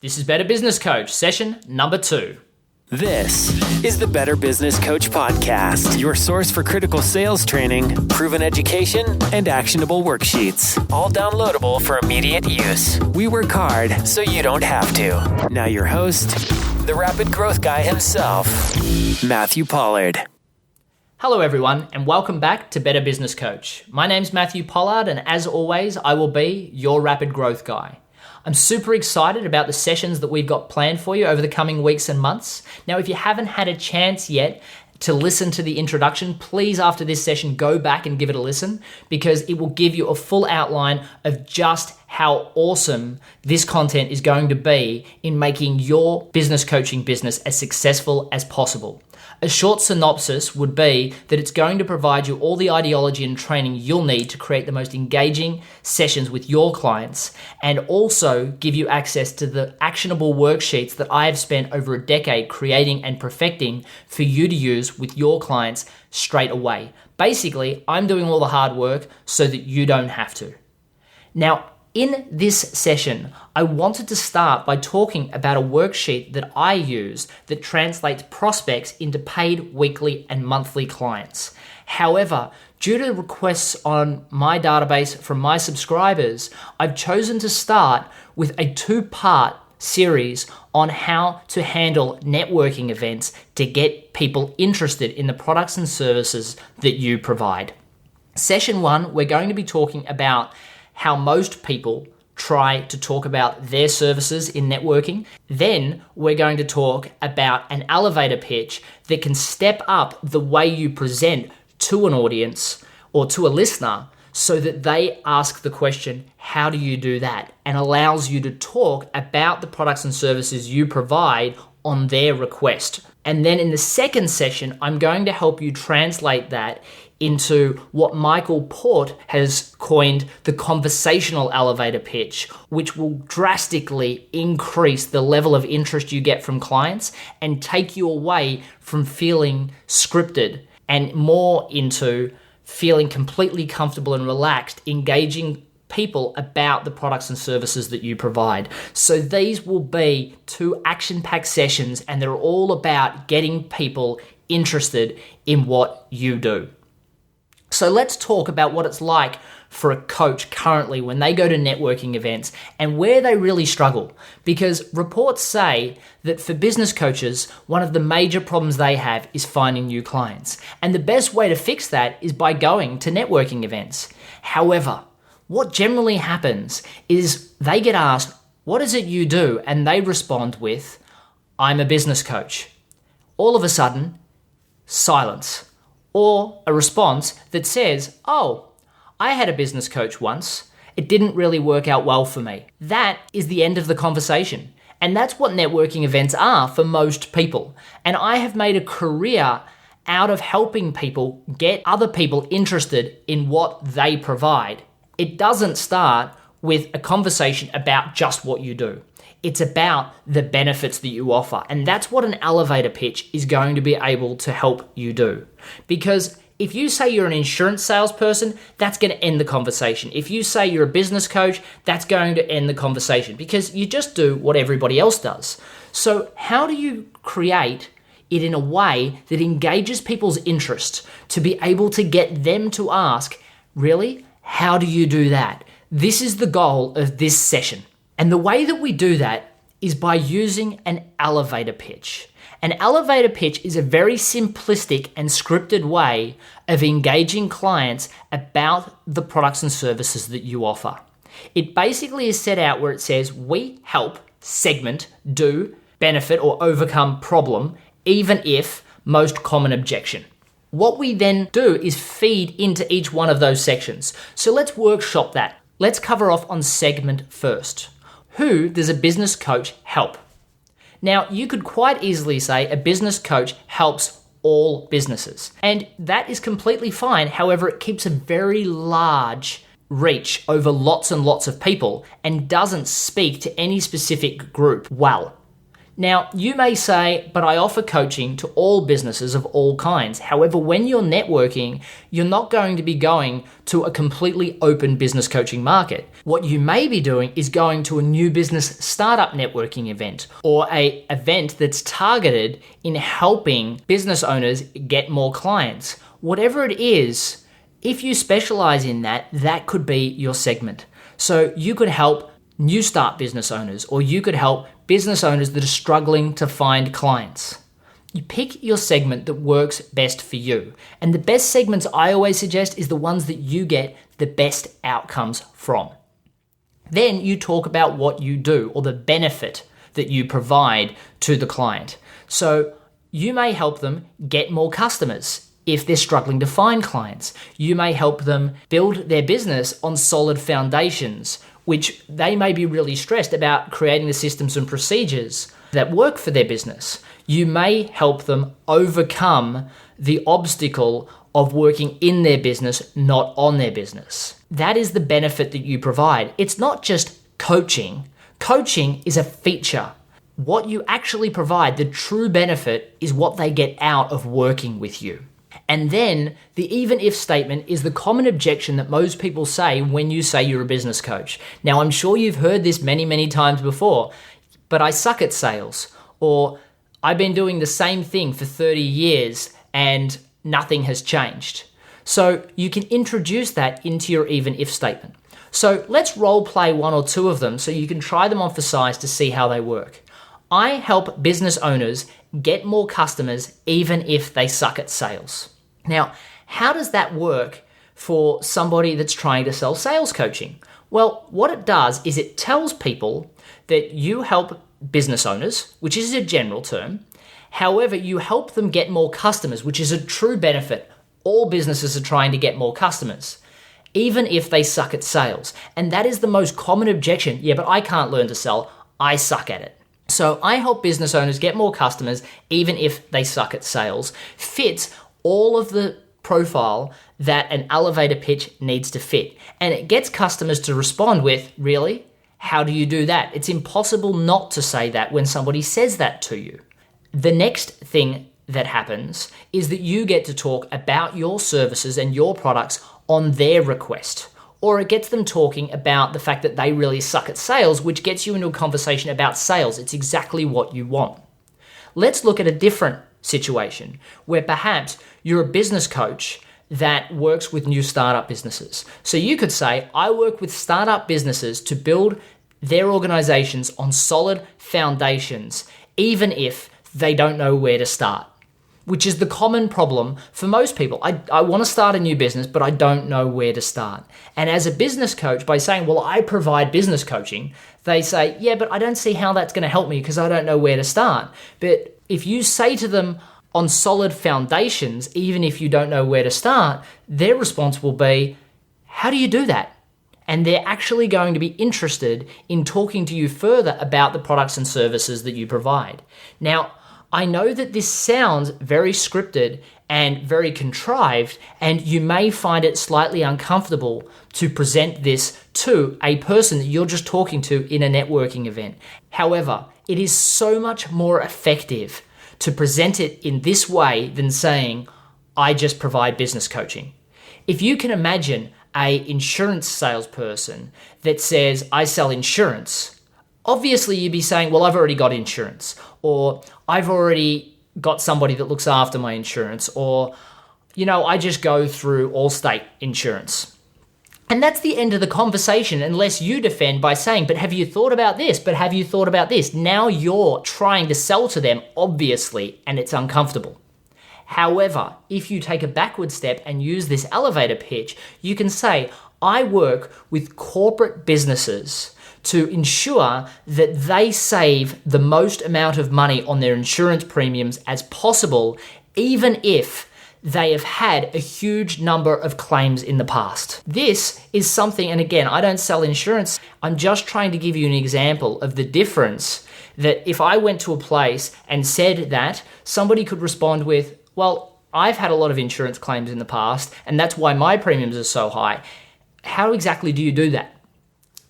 This is Better Business Coach, session number 2. This is the Better Business Coach Podcast, your source for critical sales training, proven education, and actionable worksheets. All downloadable for immediate use. We work hard so you don't have to. Now your host, the rapid growth guy himself, Matthew Pollard. Hello everyone, and welcome back to Better Business Coach. My name's Matthew Pollard, and as always, I will be your rapid growth guy. I'm super excited about the sessions that we've got planned for you over the coming weeks and months. Now, if you haven't had a chance yet to listen to the introduction, please after this session go back and give it a listen, because it will give you a full outline of just how awesome this content is going to be in making your business coaching business as successful as possible. A short synopsis would be that it's going to provide you all the ideology and training you'll need to create the most engaging sessions with your clients, and also give you access to the actionable worksheets that I have spent over a decade creating and perfecting for you to use with your clients straight away. Basically, I'm doing all the hard work so that you don't have to. Now, in this session, I wanted to start by talking about a worksheet that I use that translates prospects into paid weekly and monthly clients. However, due to requests on my database from my subscribers, I've chosen to start with a 2-part series on how to handle networking events to get people interested in the products and services that you provide. Session 1, we're going to be talking about how most people try to talk about their services in networking. Then we're going to talk about an elevator pitch that can step up the way you present to an audience or to a listener so that they ask the question, how do you do that? And allows you to talk about the products and services you provide on their request. And then in the second session, I'm going to help you translate that into what Michael Port has coined the conversational elevator pitch, which will drastically increase the level of interest you get from clients and take you away from feeling scripted and more into feeling completely comfortable and relaxed, engaging people about the products and services that you provide. So these will be 2 action-packed sessions, and they're all about getting people interested in what you do. So let's talk about what it's like for a coach currently when they go to networking events and where they really struggle. Because reports say that for business coaches, one of the major problems they have is finding new clients. And the best way to fix that is by going to networking events. However, what generally happens is they get asked, what is it you do? And they respond with, I'm a business coach. All of a sudden, silence. Or a response that says, oh, I had a business coach once. It didn't really work out well for me. That is the end of the conversation. And that's what networking events are for most people. And I have made a career out of helping people get other people interested in what they provide. It doesn't start with a conversation about just what you do. It's about the benefits that you offer. And that's what an elevator pitch is going to be able to help you do. Because if you say you're an insurance salesperson, that's going to end the conversation. If you say you're a business coach, that's going to end the conversation because you just do what everybody else does. So how do you create it in a way that engages people's interest to be able to get them to ask, really, how do you do that? This is the goal of this session. And the way that we do that is by using an elevator pitch. An elevator pitch is a very simplistic and scripted way of engaging clients about the products and services that you offer. It basically is set out where it says, we help segment, do, benefit, or overcome problem, even if most common objection. What we then do is feed into each one of those sections. So let's workshop that. Let's cover off on segment first. Who does a business coach help? Now, you could quite easily say a business coach helps all businesses, and that is completely fine. However, it keeps a very large reach over lots and lots of people and doesn't speak to any specific group well. Now, you may say, but I offer coaching to all businesses of all kinds. However, when you're networking, you're not going to be going to a completely open business coaching market. What you may be doing is going to a new business startup networking event, or an event that's targeted in helping business owners get more clients. Whatever it is, if you specialize in that, that could be your segment. So you could help new start business owners, or you could help business owners that are struggling to find clients. You pick your segment that works best for you. And the best segments I always suggest is the ones that you get the best outcomes from. Then you talk about what you do, or the benefit that you provide to the client. So you may help them get more customers if they're struggling to find clients. You may help them build their business on solid foundations, which they may be really stressed about creating the systems and procedures that work for their business. You may help them overcome the obstacle of working in their business, not on their business. That is the benefit that you provide. It's not just coaching. Coaching is a feature. What you actually provide, the true benefit, is what they get out of working with you. And then the even if statement is the common objection that most people say when you say you're a business coach. Now, I'm sure you've heard this many, many times before, but I suck at sales, or I've been doing the same thing for 30 years and nothing has changed. So you can introduce that into your even if statement. So let's role play one or two of them so you can try them on for size to see how they work. I help business owners get more customers even if they suck at sales. Now, how does that work for somebody that's trying to sell sales coaching? Well, what it does is it tells people that you help business owners, which is a general term. However, you help them get more customers, which is a true benefit. All businesses are trying to get more customers, even if they suck at sales. And that is the most common objection. Yeah, but I can't learn to sell. I suck at it. So I help business owners get more customers, even if they suck at sales, fits all of the profile that an elevator pitch needs to fit. And it gets customers to respond with, really? How do you do that? It's impossible not to say that when somebody says that to you. The next thing that happens is that you get to talk about your services and your products on their request. Or it gets them talking about the fact that they really suck at sales, which gets you into a conversation about sales. It's exactly what you want. Let's look at a different situation where perhaps you're a business coach that works with new startup businesses. So you could say, I work with startup businesses to build their organizations on solid foundations, even if they don't know where to start, which is the common problem for most people. I want to start a new business, but I don't know where to start. And as a business coach, by saying, well, I provide business coaching, they say, yeah, but I don't see how that's going to help me because I don't know where to start. But if you say to them on solid foundations, even if you don't know where to start, their response will be, how do you do that? And they're actually going to be interested in talking to you further about the products and services that you provide. Now, I know that this sounds very scripted and very contrived, and you may find it slightly uncomfortable to present this to a person that you're just talking to in a networking event. However, it is so much more effective to present it in this way than saying, I just provide business coaching. If you can imagine an insurance salesperson that says, I sell insurance, obviously you'd be saying, well, I've already got insurance, or I've already got somebody that looks after my insurance, or, I just go through Allstate insurance. And that's the end of the conversation unless you defend by saying, but have you thought about this? But have you thought about this? Now you're trying to sell to them, obviously, and it's uncomfortable. However, if you take a backward step and use this elevator pitch, you can say, I work with corporate businesses to ensure that they save the most amount of money on their insurance premiums as possible, even if they have had a huge number of claims in the past. This is something, and again, I don't sell insurance. I'm just trying to give you an example of the difference that if I went to a place and said that, somebody could respond with, well, I've had a lot of insurance claims in the past, and that's why my premiums are so high. How exactly do you do that?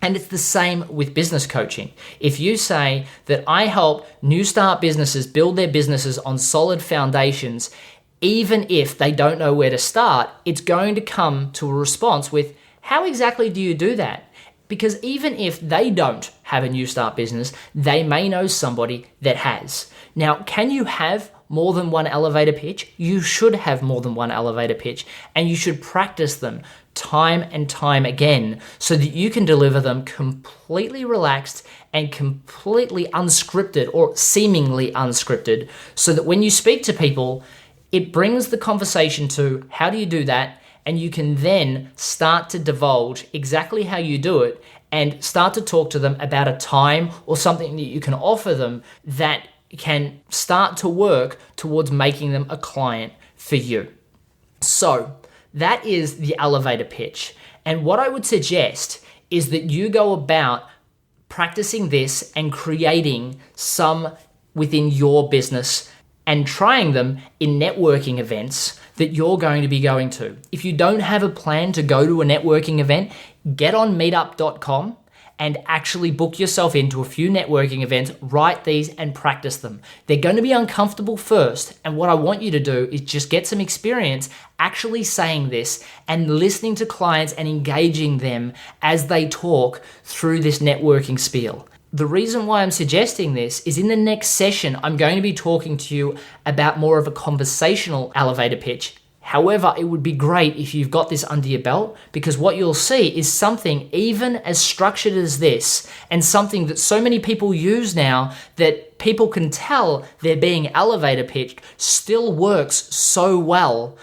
And it's the same with business coaching. If you say that I help new start businesses build their businesses on solid foundations, even if they don't know where to start, it's going to come to a response with, how exactly do you do that? Because even if they don't have a new start business, they may know somebody that has. Now, can you have more than one elevator pitch? You should have more than one elevator pitch, and you should practice them time and time again so that you can deliver them completely relaxed and completely unscripted, or seemingly unscripted, so that when you speak to people, it brings the conversation to how do you do that, and you can then start to divulge exactly how you do it and start to talk to them about a time or something that you can offer them that can start to work towards making them a client for you. So that is the elevator pitch. And what I would suggest is that you go about practicing this and creating some within your business and trying them in networking events that you're going to be going to. If you don't have a plan to go to a networking event, get on meetup.com and actually book yourself into a few networking events, write these and practice them. They're going to be uncomfortable first, and what I want you to do is just get some experience actually saying this and listening to clients and engaging them as they talk through this networking spiel. The reason why I'm suggesting this is in the next session, I'm going to be talking to you about more of a conversational elevator pitch. However, it would be great if you've got this under your belt, because what you'll see is something even as structured as this, and something that so many people use now that people can tell they're being elevator pitched, still works so well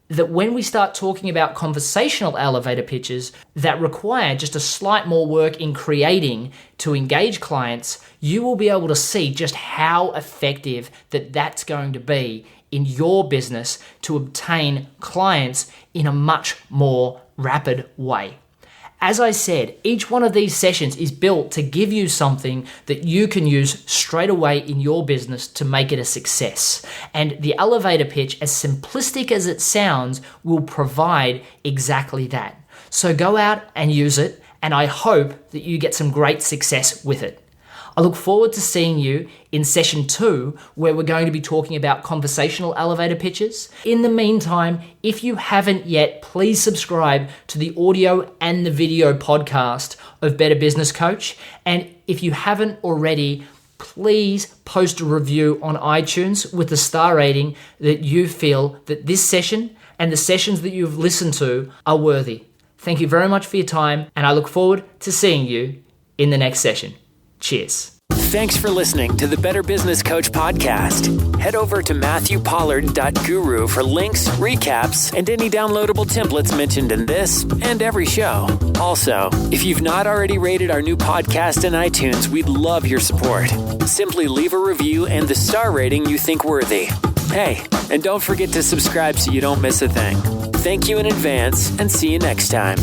that when we start talking about conversational elevator pitches that require just a slight more work in creating to engage clients, you will be able to see just how effective that's going to be in your business to obtain clients in a much more rapid way. As I said, each one of these sessions is built to give you something that you can use straight away in your business to make it a success. And the elevator pitch, as simplistic as it sounds, will provide exactly that. So go out and use it, and I hope that you get some great success with it. I look forward to seeing you in session 2, where we're going to be talking about conversational elevator pitches. In the meantime, if you haven't yet, please subscribe to the audio and the video podcast of Better Business Coach. And if you haven't already, please post a review on iTunes with the star rating that you feel that this session and the sessions that you've listened to are worthy. Thank you very much for your time, and I look forward to seeing you in the next session. Cheers. Thanks for listening to the Better Business Coach podcast. Head over to MatthewPollard.guru for links, recaps, and any downloadable templates mentioned in this and every show. Also, if you've not already rated our new podcast in iTunes, we'd love your support. Simply leave a review and the star rating you think worthy. Hey, and don't forget to subscribe so you don't miss a thing. Thank you in advance, and see you next time.